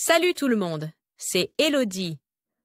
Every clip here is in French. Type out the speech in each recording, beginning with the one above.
Salut tout le monde, c'est Elodie.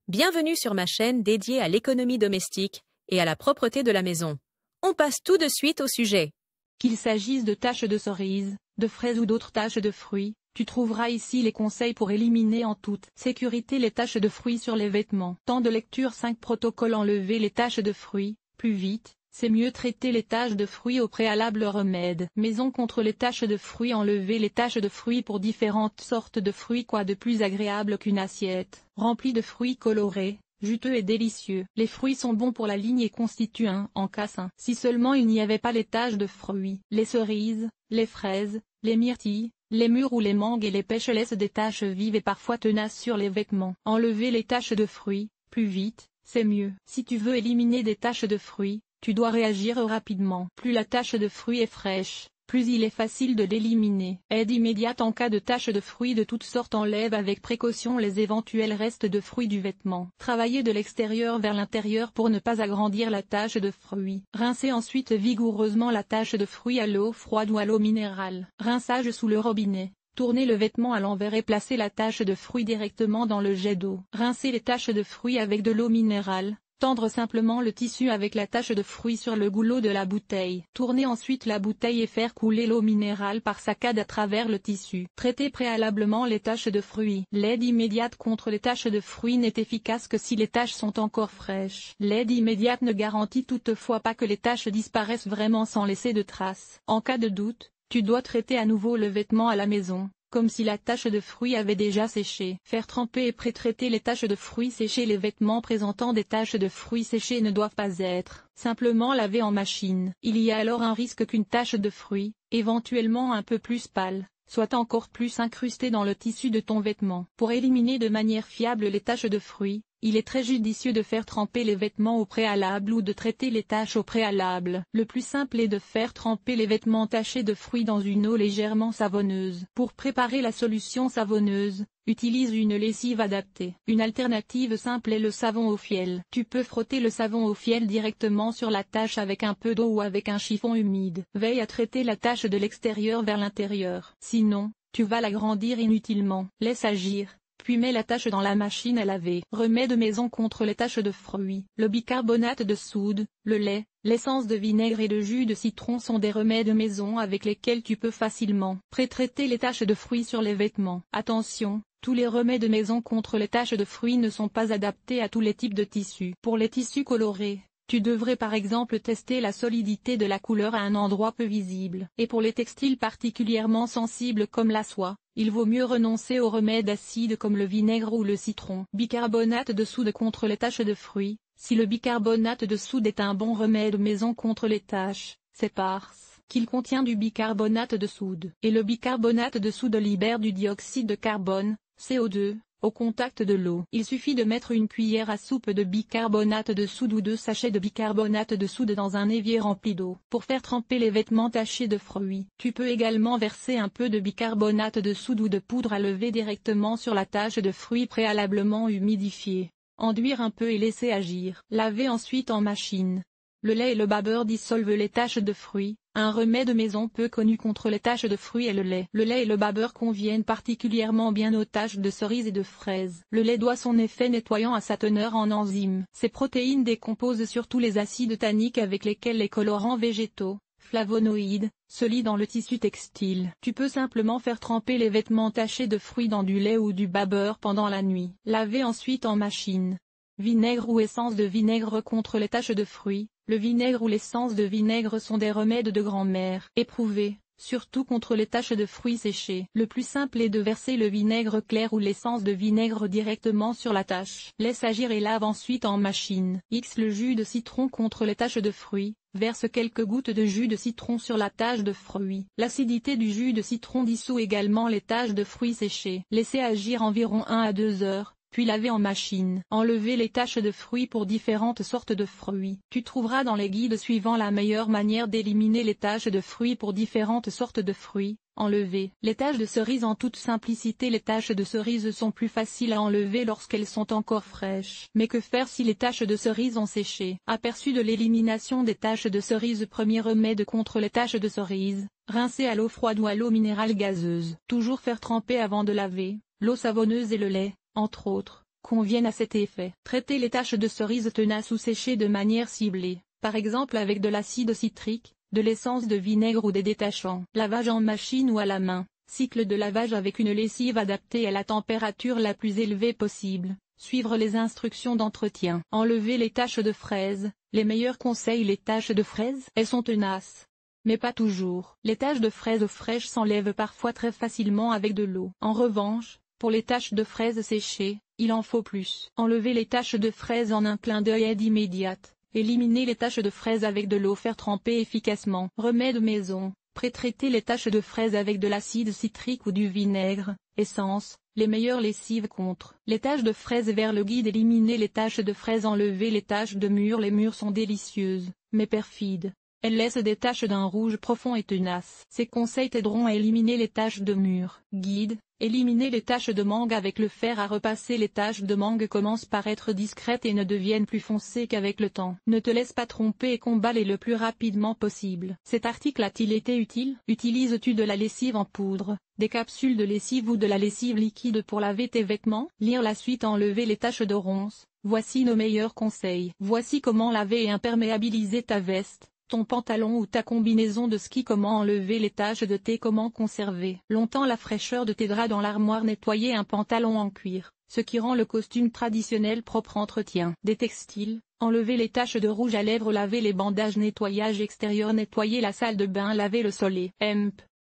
Bienvenue sur ma chaîne dédiée à l'économie domestique et à la propreté de la maison. On passe tout de suite au sujet. Qu'il s'agisse de taches de cerises, de fraises ou d'autres taches de fruits, tu trouveras ici les conseils pour éliminer en toute sécurité les taches de fruits sur les vêtements. Temps de lecture 5 protocoles. Enlever les taches de fruits, plus vite, c'est mieux. Traiter les taches de fruits au préalable. Remède maison contre les taches de fruits. Enlever les taches de fruits pour différentes sortes de fruits. Quoi de plus agréable qu'une assiette remplie de fruits colorés, juteux et délicieux. Les fruits sont bons pour la ligne et constituent un encas. Si seulement il n'y avait pas les taches de fruits. Les cerises, les fraises, les myrtilles, les mûres ou les mangues et les pêches laissent des taches vives et parfois tenaces sur les vêtements. Enlever les taches de fruits, plus vite, c'est mieux. Si tu veux éliminer des taches de fruits, tu dois réagir rapidement. Plus la tache de fruits est fraîche, plus il est facile de l'éliminer. Aide immédiate en cas de taches de fruits de toutes sortes. Enlève avec précaution les éventuels restes de fruits du vêtement. Travaillez de l'extérieur vers l'intérieur pour ne pas agrandir la tache de fruits. Rincez ensuite vigoureusement la tache de fruits à l'eau froide ou à l'eau minérale. Rinçage sous le robinet. Tournez le vêtement à l'envers et placez la tache de fruits directement dans le jet d'eau. Rincez les taches de fruits avec de l'eau minérale. Tendre simplement le tissu avec la tache de fruits sur le goulot de la bouteille. Tournez ensuite la bouteille et faire couler l'eau minérale par saccades à travers le tissu. Traitez préalablement les taches de fruits. L'aide immédiate contre les taches de fruits n'est efficace que si les taches sont encore fraîches. L'aide immédiate ne garantit toutefois pas que les taches disparaissent vraiment sans laisser de traces. En cas de doute, tu dois traiter à nouveau le vêtement à la maison, comme si la tache de fruits avait déjà séché. Faire tremper et pré-traiter les taches de fruits séchées. Les vêtements présentant des taches de fruits séchées ne doivent pas être simplement lavés en machine. Il y a alors un risque qu'une tache de fruits, éventuellement un peu plus pâle, soit encore plus incrustée dans le tissu de ton vêtement. Pour éliminer de manière fiable les taches de fruits, il est très judicieux de faire tremper les vêtements au préalable ou de traiter les taches au préalable. Le plus simple est de faire tremper les vêtements tachés de fruits dans une eau légèrement savonneuse. Pour préparer la solution savonneuse, utilise une lessive adaptée. Une alternative simple est le savon au fiel. Tu peux frotter le savon au fiel directement sur la tache avec un peu d'eau ou avec un chiffon humide. Veille à traiter la tache de l'extérieur vers l'intérieur. Sinon, tu vas l'agrandir inutilement. Laisse agir, puis mets la tache dans la machine à laver. Remède maison contre les taches de fruits. Le bicarbonate de soude, le lait, l'essence de vinaigre et de jus de citron sont des remèdes maison avec lesquels tu peux facilement pré-traiter les taches de fruits sur les vêtements. Attention, tous les remèdes maison contre les taches de fruits ne sont pas adaptés à tous les types de tissus. Pour les tissus colorés, tu devrais par exemple tester la solidité de la couleur à un endroit peu visible. Et pour les textiles particulièrement sensibles comme la soie, il vaut mieux renoncer aux remèdes acides comme le vinaigre ou le citron. Bicarbonate de soude contre les taches de fruits. Si le bicarbonate de soude est un bon remède maison contre les taches, c'est parce qu'il contient du bicarbonate de soude. Et le bicarbonate de soude libère du dioxyde de carbone, CO2, au contact de l'eau. Il suffit de mettre une cuillère à soupe de bicarbonate de soude ou 2 sachets de bicarbonate de soude dans un évier rempli d'eau. Pour faire tremper les vêtements tachés de fruits, tu peux également verser un peu de bicarbonate de soude ou de poudre à lever directement sur la tache de fruits préalablement humidifiée. Enduire un peu et laisser agir. Laver ensuite en machine. Le lait et le beurre dissolvent les taches de fruits. Un remède maison peu connu contre les taches de fruits est le lait. Le lait et le beurre conviennent particulièrement bien aux taches de cerises et de fraises. Le lait doit son effet nettoyant à sa teneur en enzymes. Ces protéines décomposent surtout les acides tanniques avec lesquels les colorants végétaux, flavonoïdes, se lient dans le tissu textile. Tu peux simplement faire tremper les vêtements tachés de fruits dans du lait ou du beurre pendant la nuit. Laver ensuite en machine. Vinaigre ou essence de vinaigre contre les taches de fruits. Le vinaigre ou l'essence de vinaigre sont des remèdes de grand-mère éprouvés, surtout contre les taches de fruits séchés. Le plus simple est de verser le vinaigre clair ou l'essence de vinaigre directement sur la tache. Laisse agir et lave ensuite en machine. X le jus de citron contre les taches de fruits. Verse quelques gouttes de jus de citron sur la tache de fruits. L'acidité du jus de citron dissout également les taches de fruits séchés. Laissez agir environ 1 à 2 heures. Puis laver en machine. Enlever les taches de fruits pour différentes sortes de fruits. Tu trouveras dans les guides suivants la meilleure manière d'éliminer les taches de fruits pour différentes sortes de fruits. Enlever les taches de cerises. En toute simplicité, les taches de cerises sont plus faciles à enlever lorsqu'elles sont encore fraîches. Mais que faire si les taches de cerises ont séché? Aperçu de l'élimination des taches de cerises. Premier remède contre les taches de cerises. Rincer à l'eau froide ou à l'eau minérale gazeuse. Toujours faire tremper avant de laver. l'eau savonneuse et le lait, entre autres, conviennent à cet effet. Traiter les taches de cerise tenaces ou sécher de manière ciblée, par exemple avec de l'acide citrique, de l'essence de vinaigre ou des détachants. Lavage en machine ou à la main. Cycle de lavage avec une lessive adaptée à la température la plus élevée possible. Suivre les instructions d'entretien. Enlever les taches de fraises. Les meilleurs conseils. Les taches de fraises, elles sont tenaces, mais pas toujours. Les taches de fraises fraîches s'enlèvent parfois très facilement avec de l'eau. En revanche, pour les taches de fraises séchées, il en faut plus. Enlever les taches de fraises en un clin d'œil aide immédiate. Éliminer les taches de fraises avec de l'eau. Faire tremper efficacement. Remède maison. Pré-traiter les taches de fraises avec de l'acide citrique ou du vinaigre, essence, les meilleures lessives contre les taches de fraises. Vers le guide. Éliminer les taches de fraises. Enlever les taches de mûres. Les mûres sont délicieuses, mais perfides. Elles laissent des taches d'un rouge profond et tenace. Ces conseils t'aideront à éliminer les taches de mûres. Guide. Éliminer les taches de mangue avec le fer à repasser. Les taches de mangue commencent par être discrètes et ne deviennent plus foncées qu'avec le temps. Ne te laisse pas tromper et combat-les le plus rapidement possible. Cet article a-t-il été utile? Utilises-tu de la lessive en poudre, des capsules de lessive ou de la lessive liquide pour laver tes vêtements? Lire la suite. Enlever les taches de ronces. Voici nos meilleurs conseils. Voici comment laver et imperméabiliser ta veste, ton pantalon ou ta combinaison de ski. Comment enlever les taches de thé. Comment conserver longtemps la fraîcheur de tes draps dans l'armoire. Nettoyer un pantalon en cuir, ce qui rend le costume traditionnel propre. Entretien des textiles. Enlever les taches de rouge à lèvres. Laver les bandages. Nettoyage extérieur. Nettoyer la salle de bain. Laver le sol et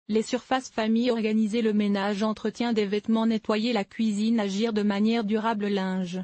les surfaces famille. Organiser le ménage. Entretien des vêtements. Nettoyer la cuisine. Agir de manière durable. Linge.